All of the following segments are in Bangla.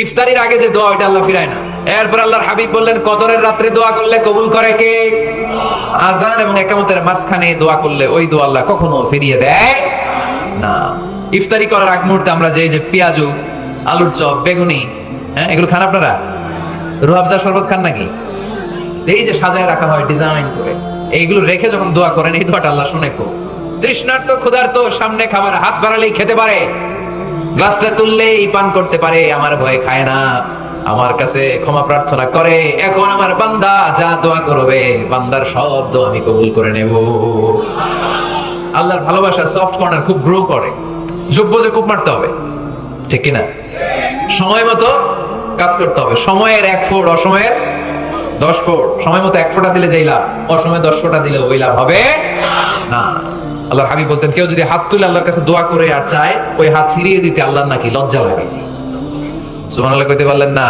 ইফতারির আগে যে দোয়া ওইটা আল্লাহ ফিরায় না। এরপর আল্লাহর হাবিব বললেন কদরের রাত্রে দোয়া করলে কবুল করে কে? আযান এবং ইকামতের মাঝখানে দোয়া করলে ওই দোয়া আল্লাহ কখনো ফিরিয়ে দেয় না। ইফতারি করার আগ মুহূর্তে আমরা যে পেঁয়াজু, আলুর চপ, বেগুনি, হ্যাঁ এগুলো খান আপনারা? রুহাবজা শরবত খান নাকি? এই যে সাজায় রাখা হয় ডিজাইন করে, এইগুলো রেখে যখন দোয়া করেন এই দোয়াটা আল্লাহ শুনে খুব। তৃষ্ণার্ত ক্ষুধার্ত সামনে খাবার হাত বাড়ালেই খেতে পারে, গ্লাসটা তুললেই পান করতে পারে, আমার ভয় খায় না, আমার কাছে ক্ষমা প্রার্থনা করে। এখন আমার বান্দা যা দোয়া করবে বান্দার সব দোয়া আমি কবুল করে নেব। আল্লাহর ভালোবাসা সফট কর্নার খুব গ্রো করে। যোগ্য যে কূপ মারতে হবে, ঠিক কিনা? সময় মতো কাজ করতে হবে। সময়ের 1 ফুট, অসময়ের 10 ফুট। সময় মতো 1 ফোঁটা দিলে যেই লাভ, অসময়ে 10 ফোঁটা দিলে ওই লাভ হবে না। আল্লাহর হাবিব বলতেন কেউ যদি হাত তুলে আল্লাহর কাছে দোয়া করে আর চায়, ওই হাত ফিরিয়ে দিতে আল্লাহর নাকি লজ্জা লাগে। সুবহানাল্লাহ কইতে পারলেন না?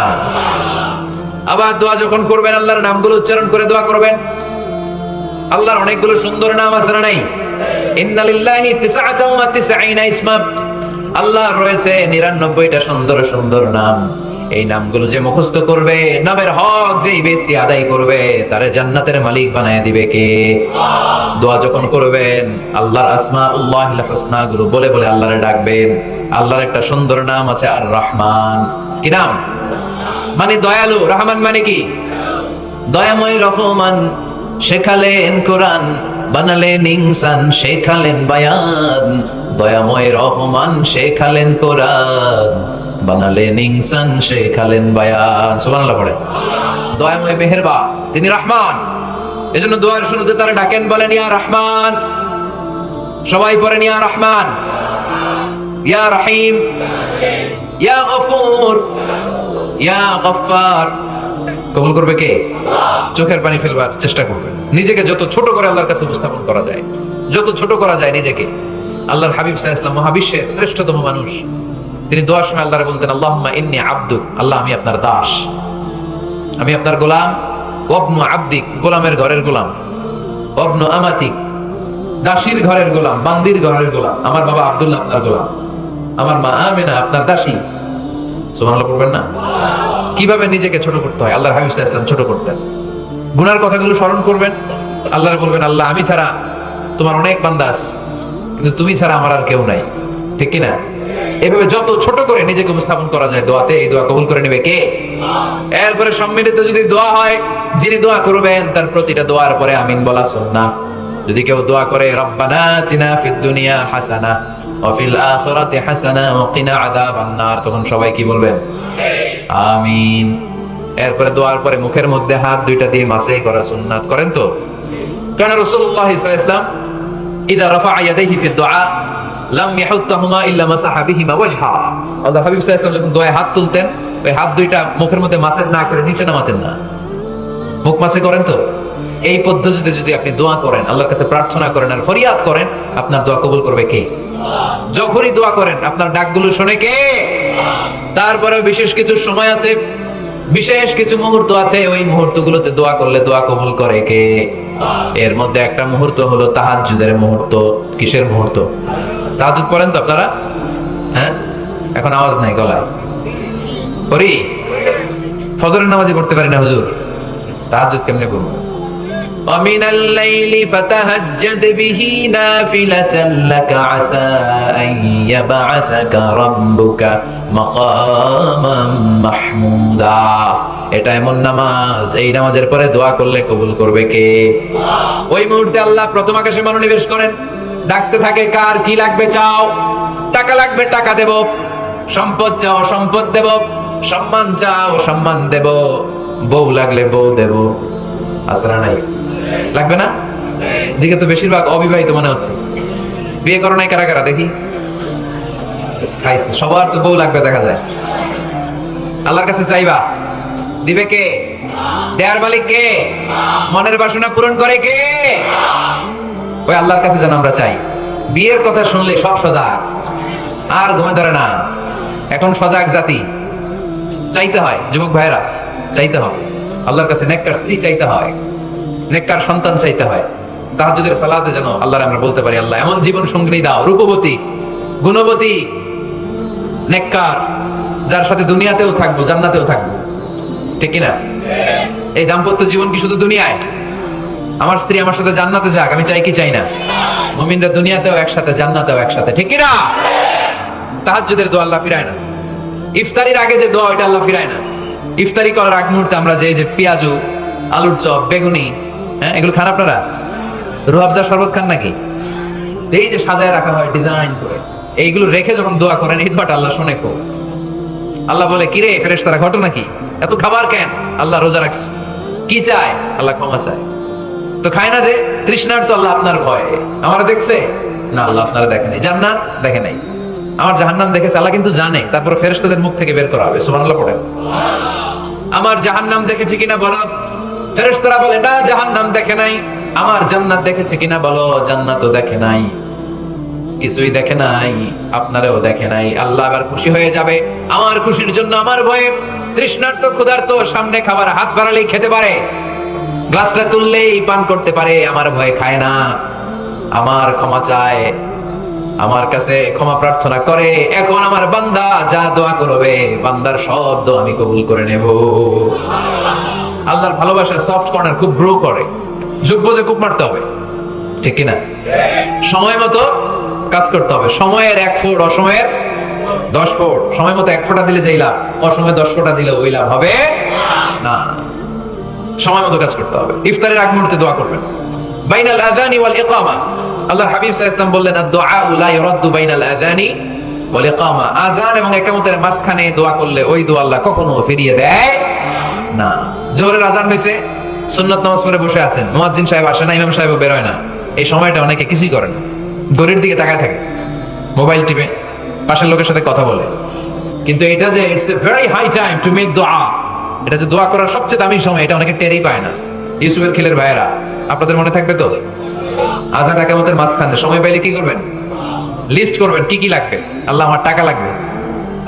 আবার দোয়া যখন করবেন আল্লাহর নামগুলো উচ্চারণ করে দোয়া করবেন। আল্লাহর অনেকগুলো সুন্দর নাম আছে না নাই? ইন্নালিল্লাহি 99 ইসমা, আল্লাহর রয়েছে 99টা সুন্দর সুন্দর নাম। এই নামগুলো যে মুখস্থ করবে, নামের হক যেই ব্যক্তি আদায় করবে, তারে জান্নাতের মালিক বানায় দিবে কে? দোয়া যখন করবেন আল্লাহর আসমাউল্লাহিল হুসনা গুলো বলে বলে আল্লাহরে ডাকবেন। আল্লাহর একটা সুন্দর নাম আছে আর রহমান। কি নাম? মানে দয়ালু। রহমান মানে কি? দয়াময়। রহমান শেখালেন কোরআন, বানালেন ইনসান, শেখালেন বায়ান। দয়াময় রহমান শেখালেন কোরআন, বানালেন ইনসান, শেখালেন বায়ান। সুবহানাল্লাহ পড়ে। দয়াময় মেহেরবান, তিনি রহমান। এজন্য দোয়ার শুরুতে তারা ডাকেন, বলেন ইয়া রহমান। সবাই পড়েন ইয়া রহমান, ইয়া রহিম, ইয়া গফুর, ইয়া গফফার। কবুল করবে কে? চোখের পানি ফেলবার চেষ্টা করবে। নিজেকে যত ছোট করে আল্লাহর কাছে উপস্থাপন করা যায়, যত ছোট করা যায় নিজেকে। আল্লাহর হাবিব সাল্লাল্লাহু আলাইহি ওয়াসাল্লাম মহাবিশ্বের শ্রেষ্ঠতম মানুষ, তিনি দোয়ার সময় আল্লাহরে বলতেন আল্লাহুম্মা ইন্নী আবদুক, আল্লাহ আমি আপনার দাস, আমি আপনার গোলাম। ওয়াবনু আবদিক, গোলামের ঘরের গোলাম। ওয়াবনু আমাতিক, দাসীর ঘরের গোলাম, বান্দির ঘরের গোলাম। আমার বাবা আব্দুল্লাহ আপনার গোলাম, আমার মা আমিনা আপনার দাসী। সুবহানাল্লাহ পড়বেন না? কিভাবে নিজেকে ছোট করতে হয় আল্লাহর হাবিব সাল্লাল্লাহু আলাইহি ওয়াসাল্লাম ছোট করতেন। গুনার কথাগুলো স্মরণ করবেন, আল্লাহরে বলবেন আল্লাহ আমি ছাড়া তোমার অনেক বান্দা আছে, কিন্তু তুমি ছাড়া আমার আর কেউ নাই, ঠিক কি না? এভাবে যত ছোট করে নিজেকে উপস্থাপন করা যায় দোয়াতে, এই দোয়া কবুল করে নেবে কে? এরপরে সম্মিলিত যদি দোয়া হয়, যিনি দোয়া করবেন তার প্রতিটা দোয়ার পরে আমিন বলা সুন্নাহ। যদি কেউ দোয়া করে রব্বানা আতিনা ফিদ দুনিয়া হাসানা ওয়া ফিল আখিরাতি হাসানা ওয়া কিনা আযাবান নার, তখন সবাই কি বলবেন? আমিন। এরপরে দোয়ার পরে মুখের মধ্যে হাত দুইটা দিয়ে মাসাই করা সুন্নাত। করেন তো? কারণ রাসূলুল্লাহ সাল্লাল্লাহু আলাইহি ওয়াসাল্লাম ইযা রাফা'a ইয়াদাইহি ফি দুআ লাম ইয়াহুত্তাহুমা ইল্লা মাসাহা বিহিমা ওয়াজহা। আল্লাহর হাবিব সাল্লাল্লাহু আলাইহি ওয়াসাল্লাম যখন দোয়ায় হাত তুলতেন, ওই হাত দুইটা মুখের মধ্যে মাসাজ না করে নিচে নামাতেন না, মুখ মাসে করেন তো? এই পদ্ধতিতে যদি আপনি দোয়া করেন, আল্লাহর কাছে প্রার্থনা করেন আর ফরিয়াদ করেন, আপনার দোয়া কবুল করবে কে? যখনই দোয়া করেন আপনার ডাকগুলো শুনে কে? তারপরেও বিশেষ কিছু সময় আছে, বিশেষ কিছু মুহূর্ত আছে, ওই মুহূর্তগুলোতে দোয়া করলে দোয়া কবুল করে কে? এর মধ্যে একটা মুহূর্ত হলো তাহাজ্জুদের মুহূর্ত। কিসের মুহূর্ত? তাহাজ্জুদ পড়েন তো আপনারা? হ্যাঁ, এখন আওয়াজ নাই গলায়। পড়ি? ফজরের নামাজই পড়তে পারি না হুজুর, তাহাজ্জুদ কেমনে করবো? ومن الليل فتهجد به نافلة لك عسى أن يبعثك ربك مقاما محمودا। এটা এমন নামাজ, এই নামাজের পরে দোয়া করলে কবুল করবে কে? ওই মুহূর্তে আল্লাহ প্রথম আকাশে মনোনিবেশ করেন, ডাকতে থাকে কার কি লাগবে চাও। টাকা লাগবে টাকা দেব, সম্পদ চাও সম্পদ দেব, সম্মান চাও সম্মান দেব, বউ লাগলে বউ দেব। আসরা নাই? লাগবে না? দিকে তো বেশিরভাগ অবিবাহিত মনে হচ্ছে। বিয়ে করো নাই কারা কারা দেখি? খাইছে। সবার তো বউ লাগবে দেখা যায়। আল্লাহর কাছে চাইবা, দিবে কে? দেয়ার মালিক কে? মনের বাসনা পূরণ করে কে? ওই আল্লাহর কাছে যেন আমরা চাই। বিয়ের কথা শুনলে সব সজাগ, আর ঘুমে ধরে না। এখন সজাগ জাতি, চাইতে হয়। যুবক ভাইরা চাইতে হবে আল্লাহর কাছে, নেককার স্ত্রী চাইতে হয়, নেককার সন্তান চাইতে হয়। তাহাজ্জুদের সালাতে যেন আল্লাহর আমরা বলতে পারি আল্লাহ এমন জীবন সঙ্গিনী দাও, রূপবতী, গুণবতী, নেককার, যার সাথে দুনিয়াতেও থাকবো, জান্নাতেও থাকবো, ঠিক কিনা? এই দাম্পত্য জীবন কি শুধু দুনিয়ায়? আমার স্ত্রী আমার সাথে জান্নাতে যাক, আমি চাই কি চাই না? মুমিনরা দুনিয়াতেও একসাথে, জান্নাতেও একসাথে, ঠিক কিনা? তাহাজ্জুদের দোয়া আল্লাহ ফিরায় না। ইফতারির আগে যে দোয়া, ওইটা আল্লাহ ফিরায় না। ইফতারি করার আগ মুহূর্তে আমরা যে পেঁয়াজু, আলুর চপ, বেগুনি, হ্যাঁ, এগুলো খান আপনারা? রুহাবজা শরবত খান নাকি? এই যে সাজায় রাখা হয় ডিজাইন করে, এইগুলো রেখে যখন দোয়া করেন, এই দোয়াটা আল্লাহ শুনে খুব। আল্লাহ বলে, কিরে ফেরেশতারা, ঘটনা কি? এত খাবার কেন? আল্লাহ রোজা রাখছে। কি চায়? আল্লাহ ক্ষমা চায়। তো খায় না যে তৃষ্ণার, তো আল্লাহ আপনার ভয়। আমার দেখছে না, আল্লাহ আপনারা দেখে নাই। জান্নাত দেখে নাই, আমার জাহান্নাম দেখেছে আল্লাহ কিন্তু জানে। তারপরে ফেরেশতাদের মুখ থেকে বের করা হবে, সুবহানাল্লাহ পড়েন। আমার জাহান্নাম দেখেছে কিনা বলো। ফেরেশতারা বলে, না জাহান্নাম দেখে নাই। আমার জান্নাত দেখেছে কিনা বলো। জান্নাতও দেখে নাই, কিছুই দেখে নাই, আপনারাও দেখে নাই। আল্লাহ আবার খুশি হয়ে যাবে। আমার খুশির জন্য আমার ভয়ে তৃষ্ণার্ত ক্ষুধার্ত সামনে খাবার হাত বাড়ালেই খেতে পারে, গ্লাসটা তুললেই পান করতে পারে, আমার ভয়ে খায় না। আমার ক্ষমা চায়, আমার কাছে ক্ষমা প্রার্থনা করে। এখন আমার বান্দা যা দোয়া করবে, বান্দার সব দোয়া আমি কবুল করে নেব। আল্লাহর ভালোবাসা সফট কর্নার খুব গ্রো করে। যোগ্য যে কূপ মারতে হবে, ঠিক কিনা? সময় মতো কাজ করতে হবে। সময়ের 1 ফুট, অসময়ের 10 ফুট। সময় মতো 1 ফোঁটা দিলে যেই লাভ, অসময়ে 10 ফোঁটা দিলে ওই লাভ হবে না। সময় মতো কাজ করতে হবে। ইফতারের আগ মুহূর্তে দোয়া করবেন। বাইনাল আযানি ওয়াল ইকামা, আল্লাহর হাবিব সাল্লাল্লাহু আলাইহি ওয়াসাল্লাম বললেন, আদ-দুআ লা ইউরাদ্দু বাইনাল আযানি ওয়াল ইকামা। আযান এবং ইকামতের মাঝখানে দোয়া করলে ওই দোয়া আল্লাহ কখনো ফিরিয়ে দেয় না। জোহরের আযান হইছে, সুন্নাত নামাজ পড়ে বসে আছেন, মুয়াজ্জিন সাহেব আসে না, ইমাম সাহেবও বের হয় না। এই সময়টা অনেকে কিছুই করে না, ঘড়ির দিকে তাকায় থাকে, মোবাইল টিপে, পাশের লোকের সাথে কথা বলে। কিন্তু এটা যে it's a very high time to make দোয়া, এটা যে দোয়া করার সবচেয়ে দামি সময়, এটা অনেকে টেরই পায় না। ইউসুফের খিলের ভাইয়েরা, আপনাদের মনে থাকবে তো? আযান ইকামতের মাঝখানে সময় পাইলে কি করবেন? লিস্ট করবেন কি কি লাগবে। আল্লাহ আমার টাকা লাগবে,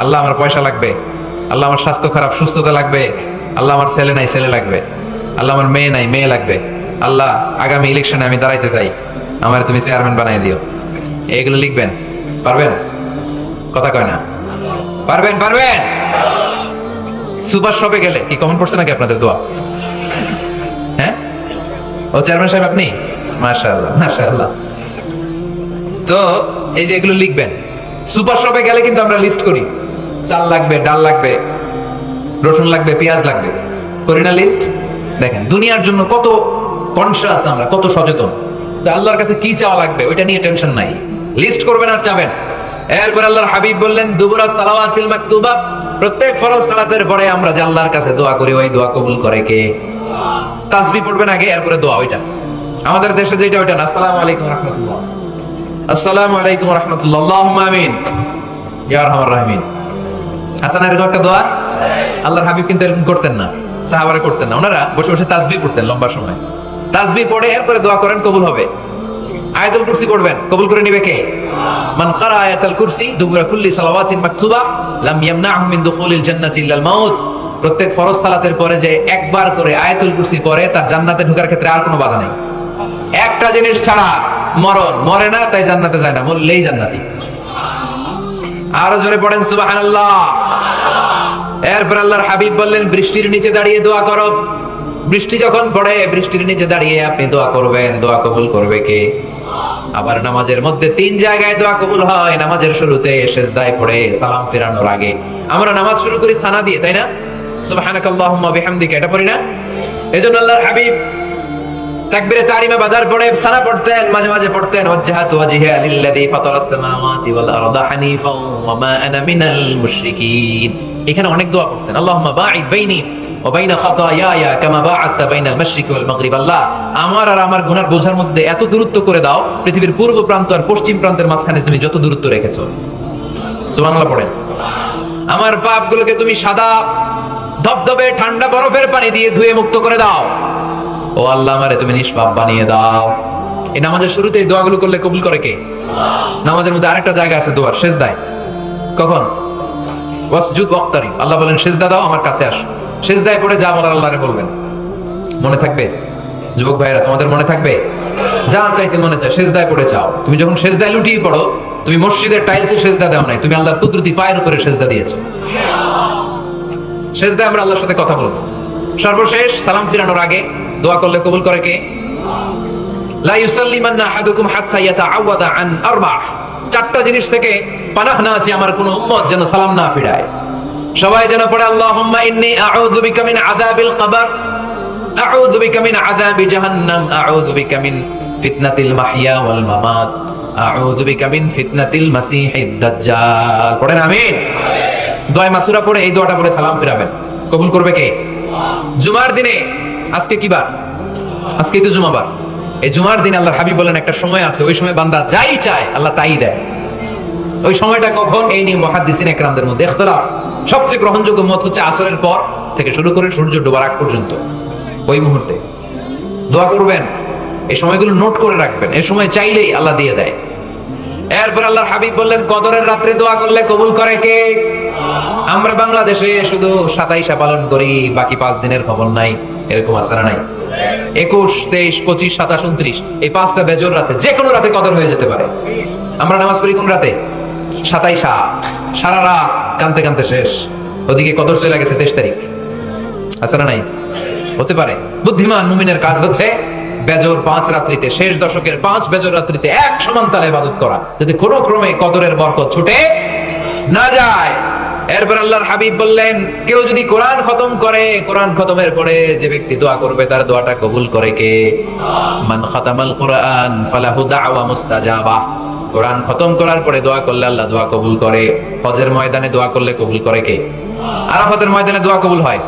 আল্লাহ আমার পয়সা লাগবে, আল্লাহ আমার স্বাস্থ্য খারাপ, সুস্থতা লাগবে, আল্লাহ আমার ছেলে নাই, ছেলে লাগবে, আল্লাহ আমার মেয়ে নাই, মেয়ে লাগবে, আল্লাহ আগামী ইলেকশনে আমি দাঁড়াইতে চাই, আমার তুমি চেয়ারম্যান বানাই দিও। এইগুলো লিখবেন। পারবেন? কথা কয় না। পারবেন? পারবেন? সুপার শপে গেলে কি কমন পড়ছে নাকি আপনাদের দোয়া? হ্যাঁ, ও চেয়ারম্যান সাহেব আপনি? মাশাআল্লাহ, মাশাআল্লাহ। তো এই যে এগুলো লিখবেন। সুপার শপে গেলে কিন্তু আমরা লিস্ট করি, চাল লাগবে, ডাল লাগবে, রসুন লাগবে, পেঁয়াজ লাগবে, করি না লিস্ট? দেখেন দুনিয়ার জন্য কত কনসিয়াস আমরা, কত সচেতন। তো আল্লাহর কাছে কি চাওয়া লাগবে ওইটা নিয়ে টেনশন নাই, লিস্ট করবেন আর চাবেন। এরপর আল্লাহর হাবিব বললেন, দুবুরা সালাওয়াতিল মাকতুবা, প্রত্যেক ফরজ সালাতের পরে আমরা যে আল্লাহর কাছে দোয়া করি, ওই দোয়া কবুল করে কে? তাসবিহ পড়বেন আগে, এরপরে দোয়া। ওইটা আমাদের দেশে যেটা, ওইটা না। আসসালামু আলাইকুম রাহমাতুল্লাহ, আসসালামু আলাইকুম রাহমাতুল্লাহ, আল্লাহুম্মা আমিন ইয়া আরহামার রাহিমিন। হাসান, এরকম একটা দোয়া আল্লাহর হাবিব কিন্তু এরকম করতেন না, সাহাবারা করতেন না। ওনারা বসে বসে তাসবিহ পড়তেন লম্বা সময়। তাসবিহ পড়ে এরপরে দোয়া করেন, কবুল হবে। আয়াতুল কুরসি পড়বেন, কবুল করে নিবে কে? মান ক্বারা আয়াতুল কুরসি দুবুরা কুল্লি সালাওয়াতিন মাকতুবা লাম ইয়ামনাহু মিন দুখুলিল জান্নাতি ইল্লাল মাউত। প্রত্যেক ফরজ সালাতের পরে যে একবার করে আয়াতুল কুরসি পড়ে, তার জান্নাতে ঢোকার ক্ষেত্রে আর কোনো বাধা নেই। একটা জিনিস ছাড়া, মরণ, মরে না তাই জান্নাতে যায় না, মরলেই জান্নাতি। আরো জোরে পড়েন সুবহানাল্লাহ। এরপর আল্লাহর হাবিব বললেন, বৃষ্টির নিচে দাঁড়িয়ে দোয়া করো। বৃষ্টি যখন পড়ে, বৃষ্টির নিচে দাঁড়িয়ে আপনি দোয়া করবেন, দোয়া কবুল করবে কে? আবার নামাজের মধ্যে 3 জায়গায় দোয়া কবুল হয়। নামাজের শুরুতে, সিজদায় পড়ে, সালাম ফেরানোর আগে। আমরা নামাজ শুরু করি সানা দিয়ে, তাই না? সুবহানাকাল্লাহুম্মা বিহামদিকা, এটা পড়ি না? এজন্য আল্লাহর হাবিব তাকবীরে তাহরিমা বাদার পড়ে সানা পড়তেন, মাঝে মাঝে পড়তেন, ওয়াজহাতু ওয়াজহিয়া লিল্লাযী ফাতারাস সামাওয়াতি ওয়াল আরদা হানিফাও ওয়া মা আনা মিনাল মুশরিকিন। এখানে অনেক দোয়া পড়তেন। আল্লাহুম্মা বাঈদ বাইনি ওয়া বাইনা খাতায়ায়া কামা বাআদতা বাইনাল মাশরিকি ওয়াল মাগরিব। আল্লাহ, আমার আর আমার গুনার বোঝার মধ্যে এত দূরত্ব করে দাও, পৃথিবীর পূর্ব প্রান্ত আর পশ্চিম প্রান্তের মাঝখানে তুমি যত দূরত্ব রেখেছো। সুবহানাল্লাহ পড়েন। আমার পাপগুলোকে তুমি সাদা ধবধবে ঠান্ডা বরফের পানি দিয়ে ধুয়ে মুক্ত করে দাও। ও আল্লাহ, আমারে তুমি নিষ্পাপ বানিয়ে দাও। এই নামাজের শুরুতে এই দোয়াগুলো করলে কবুল করে কে? নামাজের মধ্যে আরেকটা জায়গা আছে দোয়ার, সিজদায়। কখন? ওয়াসজুদ ওয়াক্তারিব। আল্লাহ বলেন, সিজদা দাও, আমার কাছে আসো। সিজদায় পড়ে যা বলার আল্লাহরে বলবেন। মনে থাকবে? যুবক ভাইরা, তোমাদের মনে থাকবে? যা চাইতে মনে চায় সিজদায় পড়ে চাও। তুমি যখন সিজদায় লুটিয়ে পড়ো, তুমি মসজিদের টাইলসে সেজদা দাও নাই, তুমি আল্লাহর কুদরতি পায়ের উপরে সেজদা দিয়েছো। সেজদায় আমরা আল্লাহর সাথে কথা বলবো। সর্বশেষ সালাম ফিরানোর আগে দোয়া করলে কবুল করে কে? লা ইউসাল্লিমান্না আহাদুকুম হাত্তা ইয়াতাআওয়াদা আন আরবা'। চারটা জিনিস থেকে পানাহ না আছে আমার কোন উম্মত যেন সালাম না ফিরায়। সবাই যেন পড়ে আল্লাহুম্মা ইন্নী আউযু বিকা মিন আযাবিল কবর, আউযু বিকা মিন আযাবি জাহান্নাম, আউযু বিকা মিন ফিতনাতিল মাহইয়া ওয়াল মামাত, আউযু বিকা মিন ফিতনাতিল মাসিহিদ দাজ্জাল। পড়েন আমিন। দোয়া মাসুরা পড়ে এই দোয়াটা পড়ে সালাম ফিরাবেন, কবুল করবে কে? জুমার দিনে, আজকে কি বার? আজকেই তো জুমাবার। এই জুমার দিন আল্লাহর হাবিব বলেন একটা সময় আছে, ওই সময় বান্দা যাই চায় আল্লাহ তাই দেয়। ওই সময়টা কখন? এই নিয়ে মুহাদ্দিসিন একরামদের মধ্যে ইখতিলাফ। সবচেয়ে গ্রহণযোগ্য মত হচ্ছে আসরের পর থেকে শুরু করে সূর্য ডোবার আগ পর্যন্ত, ওই মুহূর্তে দোয়া করবেন। এই সময়গুলো নোট করে রাখবেন, এই সময় চাইলেই আল্লাহ দিয়ে দেয়। এরপর আল্লাহর হাবিব বললেন কদরের রাত্রে দোয়া করলে কবুল করে কে? আমরা বাংলাদেশে শুধু 27 পালন করি, বাকি 5 দিনের খবর নাই, এরকম আছে না নাই? 21, 23, 25, 27, 29 এই 5টা বেজর রাতে, যে কোনো রাতে কদর হয়ে যেতে পারে। আমরা নামাজ পড়ি কোন রাতে? 27। সারা রাত কানতে কানতে শেষ, ওদিকে কদর চলে গেছে 23 তারিখ, আছে না নাই? হতে পারে। বুদ্ধিমান মুমিনের কাজ হচ্ছে বেজর 5 রাত্রিতে, শেষ দশকের 5 বেজর রাত্রিতে এক সমান তালে ইবাদত করা, যদি কোনো ক্রমে কদরের বরকত ছুটে না যায়। এরপর আল্লাহর হাবিব বললেন কেউ যদি কোরআন খতম করে, কোরআন খতমের পরে যে ব্যক্তি দোয়া করবে তার দোয়াটা কবুল করে কে? মান খাতামাল কোরআন ফালাহু দাওয়া মুস্তাজাবা। কোরআন খতম করার পরে দোয়া করলে আল্লাহ দোয়া কবুল করে। হজের ময়দানে দোয়া করলে কবুল করে কে? আরাফাতের ময়দানে দোয়া কবুল হয়।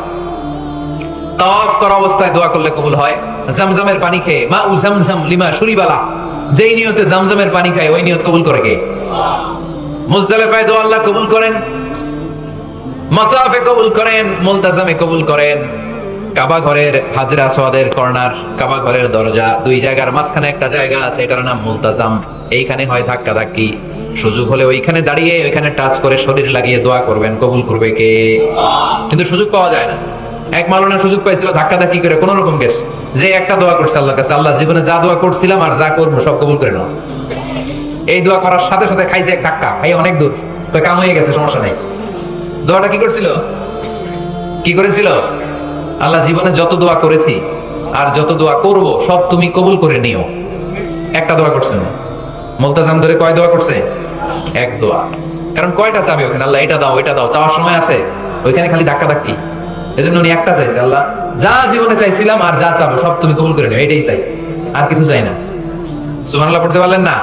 তাওয়াফ করা অবস্থায় দোয়া করলে কবুল হয়। জামজামের পানি খেয়ে, মা উ জামজাম লিমা শুরিবালা, যেই নিয়তে জামজামের পানি খায় ওই নিয়ত কবুল করে কে? মুজদালিফায় দোয়া আল্লাহ কবুল করেন, মাতাফে কবুল করেন, মুলতাজামে কবুল করেন। কাবা ঘরের হাজরে আসওয়াদের কর্নার, কাবা ঘরের দরজা, দুই জায়গার মাঝখানে একটা জায়গা আছে, এটার নাম মুলতাজাম। এইখানে হয় ধাক্কা ধাক্কি, সুযোগ হলে ওইখানে দাঁড়িয়ে ওইখানে টাচ করে শরীর লাগিয়ে দোয়া করবেন, কবুল করবে কে? কিন্তু সুযোগ পাওয়া যায় না। এক মাওলানা সুযোগ পাইছিল ধাক্কা ধাক্কি করে কোন রকম গেছে, যে একটা দোয়া করছে আল্লাহর কাছে, আল্লাহ জীবনে যা দোয়া করছিলাম আর যা করবো সব কবুল করে নাও। এই দোয়া করার সাথে সাথে খাইছে এক ধাক্কা, খাই অনেক দূর, তো কাম হয়ে গেছে, সমস্যা নাই। দোয়াটা কি করছিল? কি করেছিল? আল্লাহ জীবনে যত দোয়া করেছি আর যত দোয়া করব সব তুমি কবুল করে নিও। একটা দোয়া করছে না। মুলতাজাম ধরে কয় দোয়া করছে? এক দোয়া। কারণ কয়টা চাবে ওখানে? আল্লাহ এটা দাও এটা দাও চাওয়ার সময় আছে, ওইখানে খালি ধাক্কা ধাক্কি। এজন্য উনি একটা চাইছে, আল্লাহ যা জীবনে চাইছিলাম আর যা চাবো সব তুমি কবুল করে নিও, এটাই চাই, আর কিছু চাই না। সুবহানাল্লাহ পড়তে পারলেন না?